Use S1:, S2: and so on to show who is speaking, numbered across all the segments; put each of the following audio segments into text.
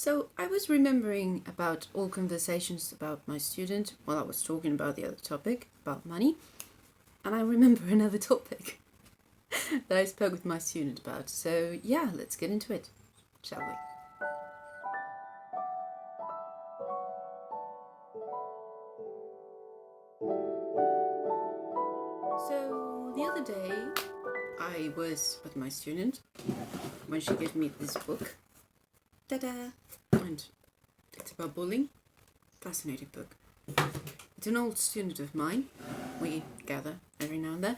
S1: So I was remembering about all conversations about my student while I was talking about the other topic, about money. And I remember another topic that I spoke with my student about. So yeah, let's get into it, shall we? So the other day, I was with my student when she gave me this book. Ta-da! And it's about bullying. Fascinating book. It's an old student of mine. We gather every now and then.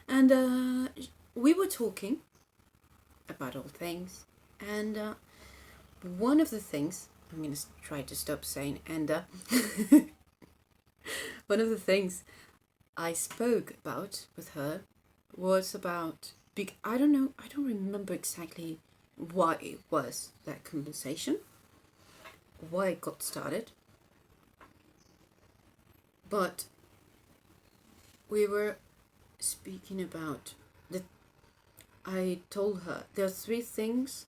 S1: And we were talking about all things. And one of the things, I'm going to try to stop saying one of the things I spoke about with her was about, I don't remember exactly why it was that conversation, why it got started. But we were speaking about that. I told her there are three things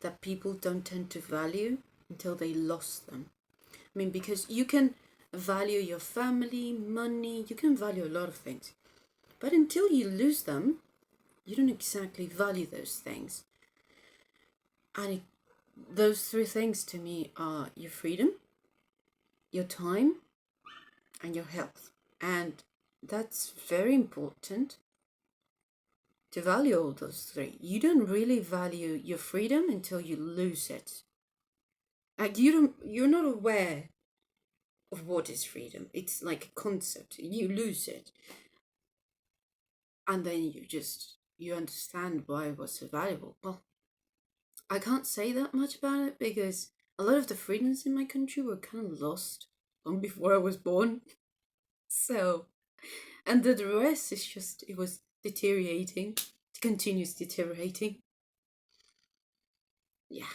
S1: that people don't tend to value until they lost them. I mean, because you can value your family, money, you can value a lot of things. But until you lose them, you don't exactly value those things. And those three things to me are your freedom, your time, and your health. And that's very important to value all those three. You don't really value your freedom until you lose it. Like you're not aware of what is freedom. It's like a concept. You lose it. And then you understand why it was so valuable. Well, I can't say that much about it because a lot of the freedoms in my country were kind of lost long before I was born. So, and the rest is just, it was deteriorating. It continues deteriorating. Yeah.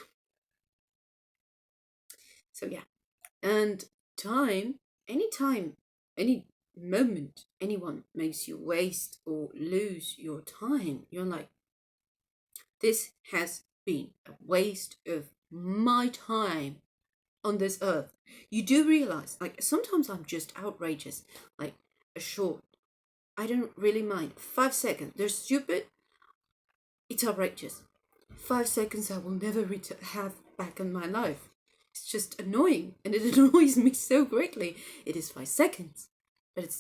S1: So yeah. And time, any moment anyone makes you waste or lose your time, you're like, this has been a waste of my time on this earth. You do realize, like, sometimes I'm just outrageous, like a short, I don't really mind. 5 seconds, they're stupid, it's outrageous. 5 seconds I will never have back in my life. It's just annoying, and it annoys me so greatly. It is 5 seconds, but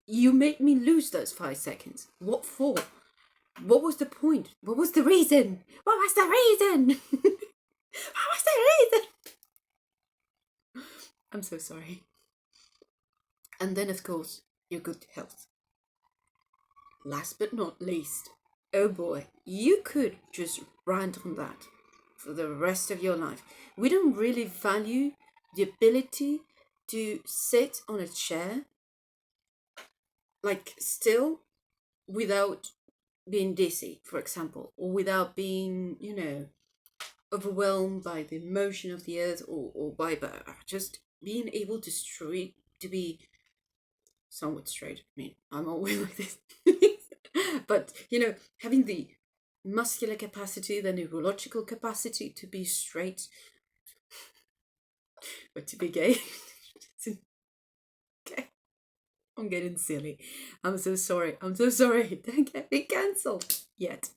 S1: you made me lose those 5 seconds. What for? What was the point? What was the reason? What was the reason? What was the reason? I'm so sorry. And then, of course, your good health. Last but not least, oh boy, you could just rant on that for the rest of your life. We don't really value the ability to sit on a chair, like still, without being dizzy, for example, or without being, overwhelmed by the motion of the earth, or by just being able to be somewhat straight. I mean, I'm always like this. But, having the muscular capacity, the neurological capacity to be straight, but to be gay. Okay. I'm getting silly. I'm so sorry. Don't get me cancelled yet.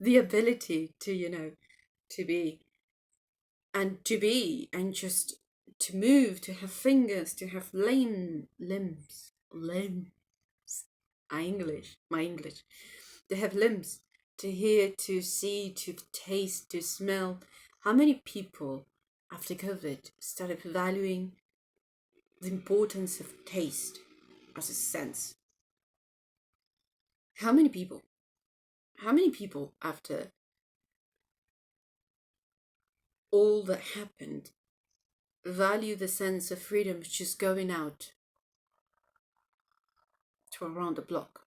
S1: The ability to, to be, and just to move, to have fingers, to have limbs. My English. To have limbs, to hear, to see, to taste, to smell. How many people after COVID started valuing the importance of taste as a sense? How many people after all that happened value the sense of freedom of just going out to around the block,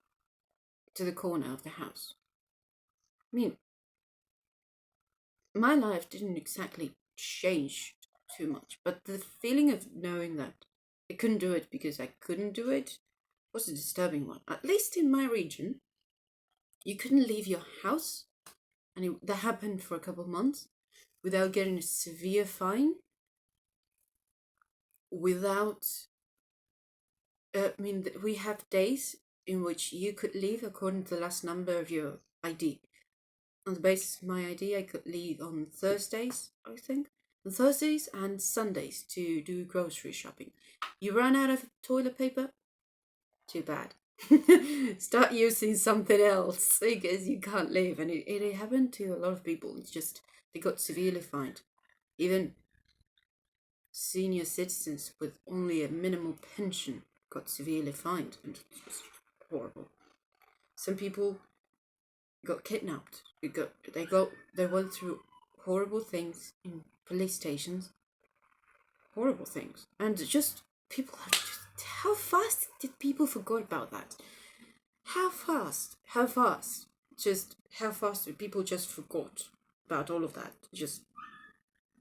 S1: to the corner of the house? I mean, my life didn't exactly change too much, but the feeling of knowing that I couldn't do it because I couldn't do it was a disturbing one. At least in my region, you couldn't leave your house, and that happened for a couple of months. without getting a severe fine, without, we have days in which you could leave according to the last number of your ID. On the basis of my ID, I could leave on Thursdays, I think. On Thursdays and Sundays to do grocery shopping. You run out of toilet paper? Too bad. Start using something else because you can't leave. And it happened to a lot of people. It's just they got severely fined. Even senior citizens with only a minimal pension got severely fined, and it was horrible. Some people got kidnapped. They went through horrible things in police stations. Horrible things. And just people have just, how fast did people forget about that? How fast? Just how fast did people just forgot about all of that? Just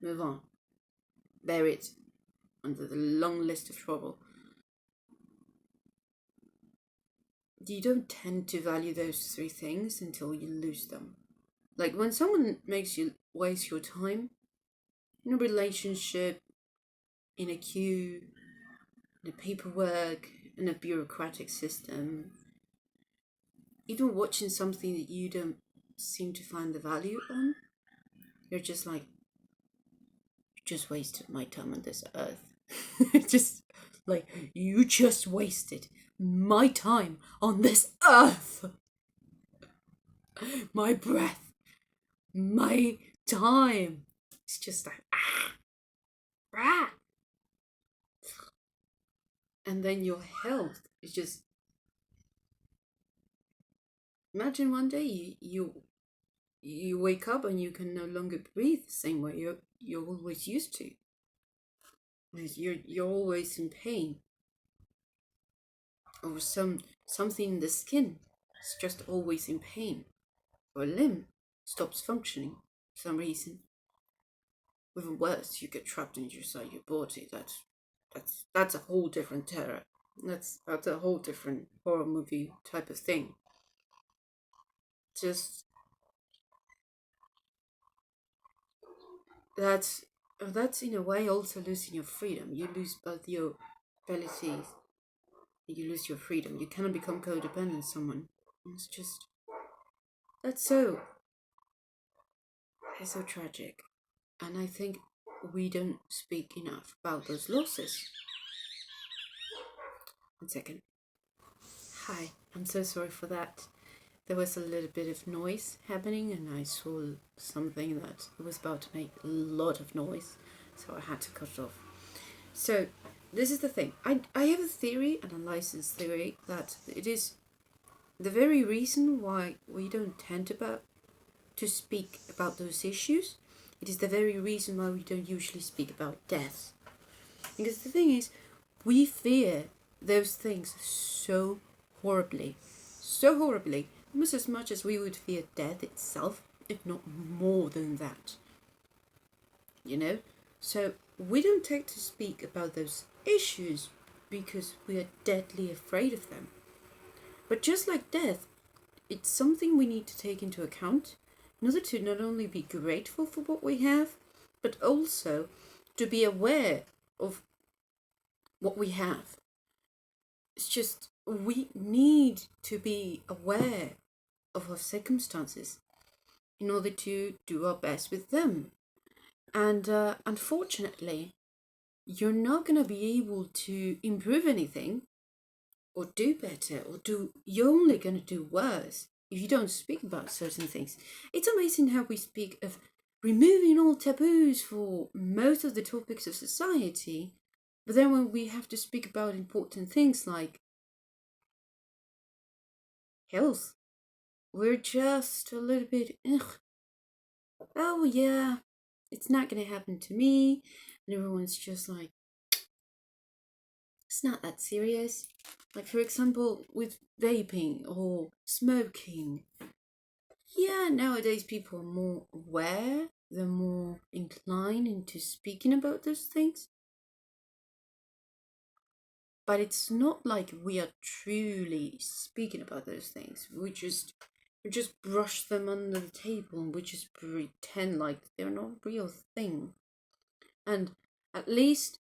S1: move on. Bury it under the long list of trouble. You don't tend to value those three things until you lose them. Like when someone makes you waste your time in a relationship, in a queue, in a paperwork, in a bureaucratic system, even watching something that you don't seem to find the value on, you're just like, you just wasted my time on this earth. Just like, you just wasted my time on this earth. My breath, my time. It's just like, ah. And then your health is just, imagine one day you wake up and you can no longer breathe the same way you're always used to. You're always in pain. Or something in the skin is just always in pain. Or a limb stops functioning for some reason. Even worse, you get trapped inside your body. That's a whole different terror. That's a whole different horror movie type of thing. Just that's in a way also losing your freedom. You lose both your abilities. You lose your freedom. You cannot become codependent on someone. It's just that's so tragic. And I think we don't speak enough about those losses. 1 second. Hi, I'm so sorry for that. There was a little bit of noise happening, and I saw something that was about to make a lot of noise, so I had to cut it off. So, this is the thing. I have a theory, an unlicensed theory, that it is the very reason why we don't tend to speak about those issues. It is the very reason why we don't usually speak about death. Because the thing is, we fear those things so horribly, almost as much as we would fear death itself, if not more than that. So we don't take to speak about those issues because we are deadly afraid of them. But just like death, it's something we need to take into account in order to not only be grateful for what we have, but also to be aware of what we have. It's just we need to be aware of our circumstances in order to do our best with them. And unfortunately, you're not going to be able to improve anything or do better you're only going to do worse if you don't speak about certain things. It's amazing how we speak of removing all taboos for most of the topics of society, but then when we have to speak about important things like health, we're just a little bit, oh yeah, it's not going to happen to me. And everyone's just like, it's not that serious. Like, for example, with vaping or smoking. Yeah, nowadays people are more aware. They're more inclined into speaking about those things. But it's not like we are truly speaking about those things. We're We just brush them under the table and we just pretend like they're not a real thing. And at least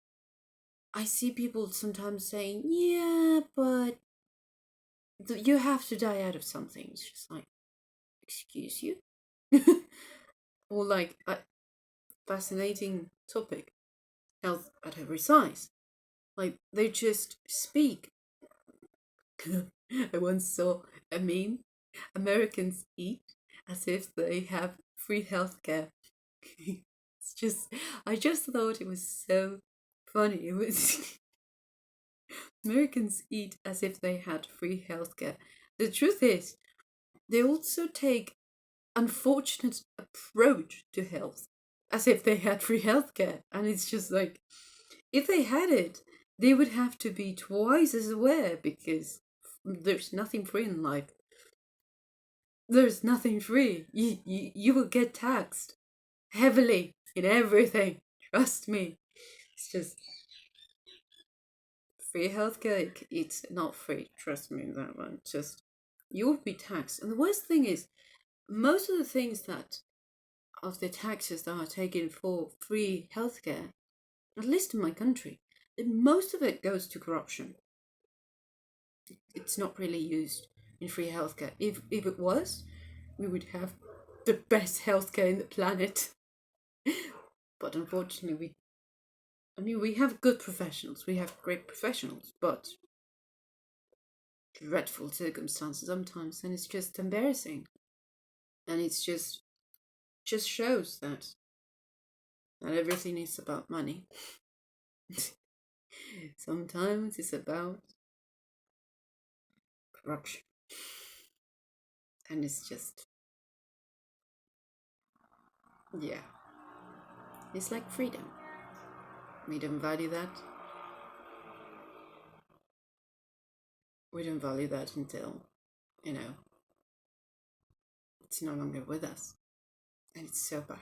S1: I see people sometimes saying, yeah, but you have to die out of something. It's just like, excuse you? Or like a fascinating topic, health at every size. Like they just speak. I once saw a meme. Americans eat as if they have free healthcare. It's just, I just thought it was so funny. It was Americans eat as if they had free healthcare. The truth is, they also take unfortunate approach to health as if they had free healthcare, and it's just like, if they had it, they would have to be twice as aware because there's nothing free in life. There's nothing free. You will get taxed heavily in everything. Trust me. It's just free healthcare. It's not free. Trust me on that one. Just you will be taxed. And the worst thing is, most of the things that of the taxes that are taken for free healthcare, at least in my country, most of it goes to corruption. It's not really used in free healthcare. If it was, we would have the best healthcare in the planet. But unfortunately, we have good professionals. We have great professionals, but dreadful circumstances sometimes, and it's just embarrassing. And it's just shows that not everything is about money. Sometimes it's about corruption. And it's just, yeah. It's like freedom. We don't value that. We don't value that until, it's no longer with us. And it's so bad.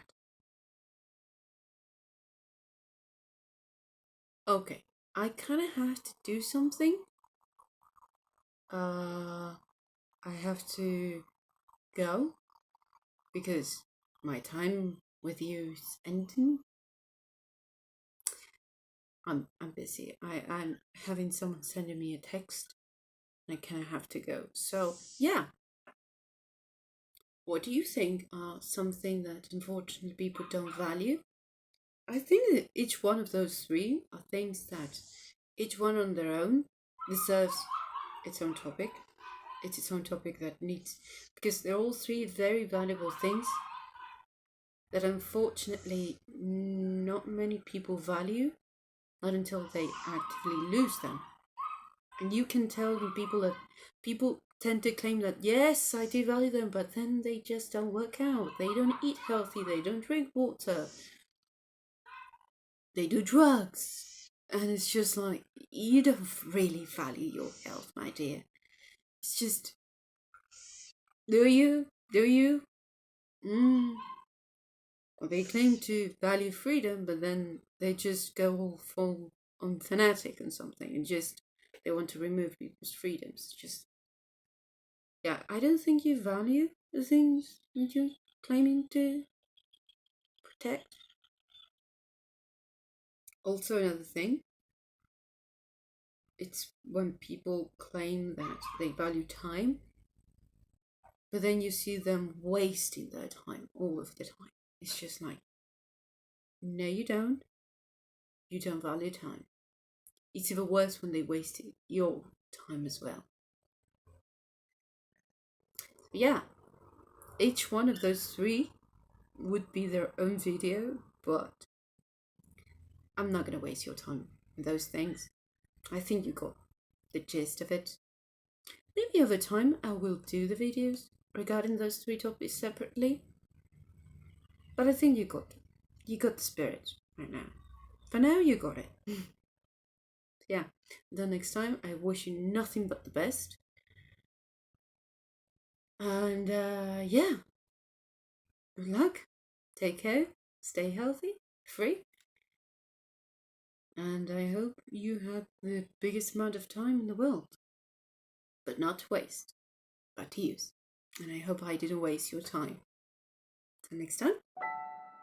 S1: Okay, I kind of have to do something. I have to go because my time with you is ending. I'm busy. I'm having someone sending me a text. I kind of have to go. So yeah, what do you think are something that unfortunately people don't value? I think that each one of those three are things that each one on their own deserves its own topic. It's its own topic that needs, because they're all three very valuable things that unfortunately not many people value, not until they actively lose them. And you can tell when people tend to claim that, yes, I do value them, but then they just don't work out. They don't eat healthy, they don't drink water, they do drugs. And it's just like, you don't really value your health, my dear. It's just, do you? Do you? Well, they claim to value freedom, but then they just go all full on fanatic and something, and just they want to remove people's freedoms. Just, yeah, I don't think you value the things that you're claiming to protect. Also, another thing, it's when people claim that they value time, but then you see them wasting their time all of the time. It's just like, no, you don't. You don't value time. It's even worse when they wasted your time as well. Yeah, each one of those three would be their own video, but I'm not going to waste your time with those things. I think you got the gist of it. Maybe over time I will do the videos regarding those three topics separately. But I think you got the spirit right now. For now, you got it. Yeah. Until next time, I wish you nothing but the best. And yeah, good luck. Take care. Stay healthy, free. And I hope you have the biggest amount of time in the world. But not to waste, but to use. And I hope I didn't waste your time. Till next time,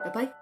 S1: bye bye.